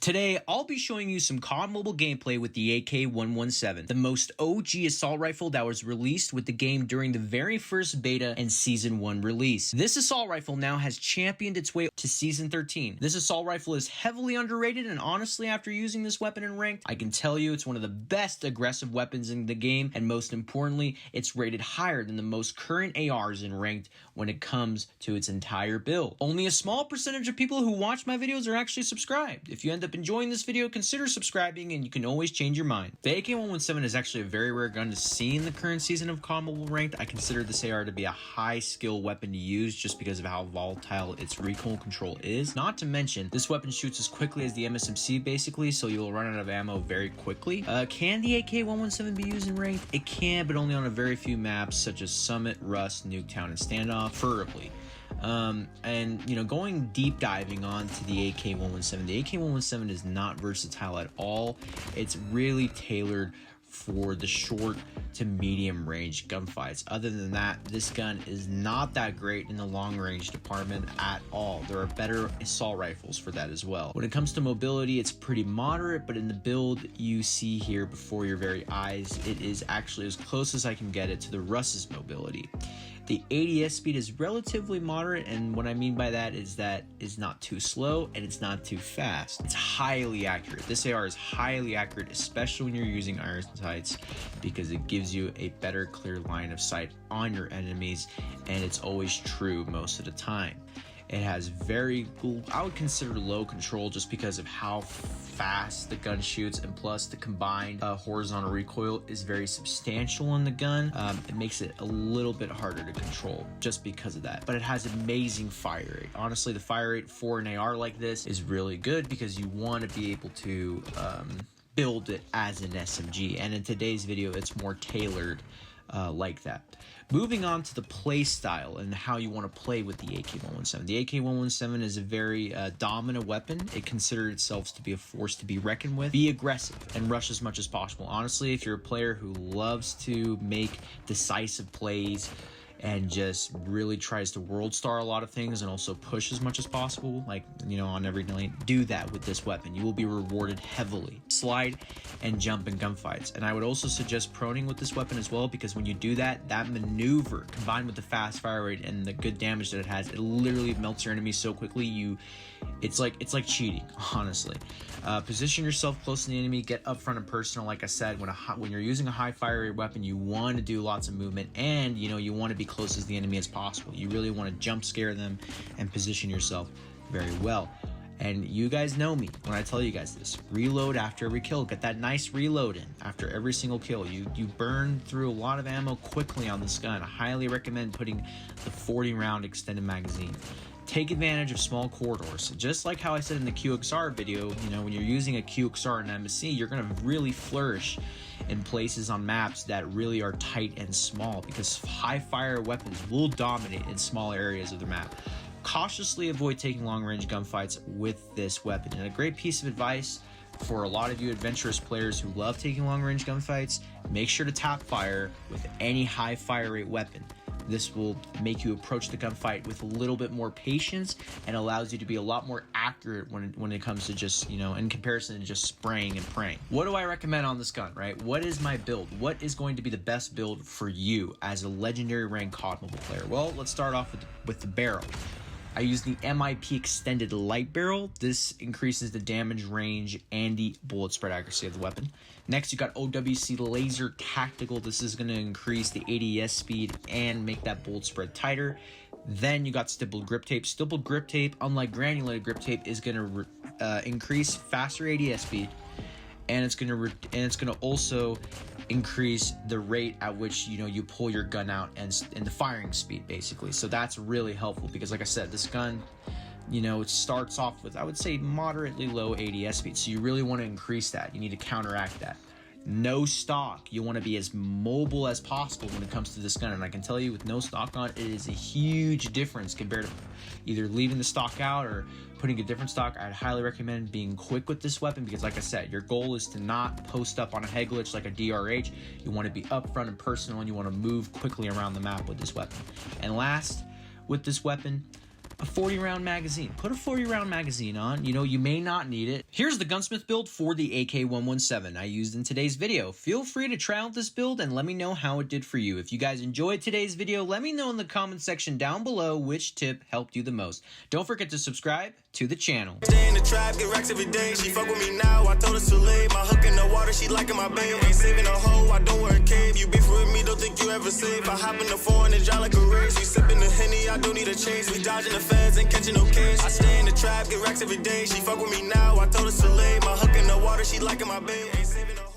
Today, I'll be showing you some COD Mobile gameplay with the AK117, the most OG assault rifle that was released with the game during the very first beta and Season 1 release. This assault rifle now has championed its way to Season 13. This assault rifle is heavily underrated, and honestly, after using this weapon in ranked, I can tell you it's one of the best aggressive weapons in the game, and most importantly, it's rated higher than the most current ARs in ranked when it comes to its entire build. Only a small percentage of people who watch my videos are actually subscribed. If you end up enjoying this video, consider subscribing and you can always change your mind. The AK117 is actually a very rare gun to see in the current season of COD Mobile Ranked. I consider this AR to be a high skill weapon to use just because of how volatile its recoil control is. Not to mention, this weapon shoots as quickly as the MSMC basically, so you'll run out of ammo very quickly. Can the AK117 be used in ranked? It can, but only on a very few maps such as Summit, Rust, Nuketown, and Standoff, preferably. And you know, going deep diving onto the AK117, the AK117 is not versatile at all. It's really tailored for the short to medium range gunfights. Other than that, this gun is not that great in the long range department at all. There are better assault rifles for that as well. When it comes to mobility, it's pretty moderate, but in the build you see here before your very eyes, it is actually as close as I can get it to the Rust's mobility. The ADS speed is relatively moderate, and what I mean by that is it's not too slow and it's not too fast. It's highly accurate. This AR is highly accurate, especially when you're using iron sights, because it gives you a better clear line of sight on your enemies, and it's always true most of the time. It has very, I would consider low control just because of how fast the gun shoots, and plus the combined horizontal recoil is very substantial in the gun. It makes it a little bit harder to control just because of that, but it has amazing fire rate. Honestly, the fire rate for an AR like this is really good because you want to be able to build it as an SMG, and in today's video it's more tailored like that. Moving on to the play style and how you want to play with the AK117. The AK117 is a very dominant weapon. It considers itself to be a force to be reckoned with. Be aggressive and rush as much as possible. Honestly, if you're a player who loves to make decisive plays and just really tries to world star a lot of things and also push as much as possible, like, you know, on every night, do that with this weapon. You will be rewarded heavily. Slide and jump in gunfights. And I would also suggest proning with this weapon as well, because when you do that, that maneuver combined with the fast fire rate and the good damage that it has, it literally melts your enemy so quickly. It's like cheating, honestly. Position yourself close to the enemy, get up front and personal. Like I said, when you're using a high fire rate weapon, you want to do lots of movement, and you know, you want to be close as the enemy as possible. You really want to jump scare them and position yourself very well. And you guys know me when I tell you guys this. Reload after every kill. Get that nice reload in after every single kill. You burn through a lot of ammo quickly on this gun. I highly recommend putting the 40 round extended magazine. Take advantage of small corridors. Just like how I said in the QXR video, you know, when you're using a QXR and MSC, you're going to really flourish in places on maps that really are tight and small, because high fire weapons will dominate in small areas of the map. Cautiously avoid taking long range gunfights with this weapon. And a great piece of advice for a lot of you adventurous players who love taking long range gunfights, make sure to tap fire with any high fire rate weapon. This will make you approach the gunfight with a little bit more patience and allows you to be a lot more accurate when it comes to just, you know, in comparison to just spraying and praying. What do I recommend on this gun, right? What is my build? What is going to be the best build for you as a legendary ranked COD Mobile player? Well, let's start off with the barrel. I use the MIP extended light barrel. This increases the damage range and the bullet spread accuracy of the weapon. Next, you got OWC laser tactical. This is going to increase the ADS speed and make that bullet spread tighter. Then you got stippled grip tape. Stippled grip tape, unlike granulated grip tape, is going to increase faster ADS speed, and it's going to also increase the rate at which, you know, you pull your gun out and the firing speed basically. So that's really helpful because, like I said, this gun, you know, it starts off with, I would say, moderately low ADS speed, so you really want to increase that. You need to counteract that. No stock, you want to be as mobile as possible when it comes to this gun, and I can tell you with no stock on, it is a huge difference compared to either leaving the stock out or putting a different stock. I'd highly recommend being quick with this weapon because, like I said, your goal is to not post up on a head glitch like a DRH. You want to be upfront and personal, and you want to move quickly around the map with this weapon. And last, with this weapon, a 40-round magazine. Put a 40-round magazine on. You know, you may not need it. Here's the gunsmith build for the AK117 I used in today's video. Feel free to try out this build and let me know how it did for you. If you guys enjoyed today's video, let me know in the comment section down below which tip helped you the most. Don't forget to subscribe to the channel. Stay in the trap, get racks every day. She fuck with me now, I told her to leave. My hook in the water, she liking my babe. Ain't saving a hoe, I don't wear a cave. You beef with me, don't think you ever save. I hop in the foreign and drive like a race. We sipping the Henny, I don't need a chase. We dodging the feds and catching no case. I stay in the trap, get racks every day. She fuck with me now, I told her to leave. My hook in the water, she liking my babe. Ain't saving a hoe.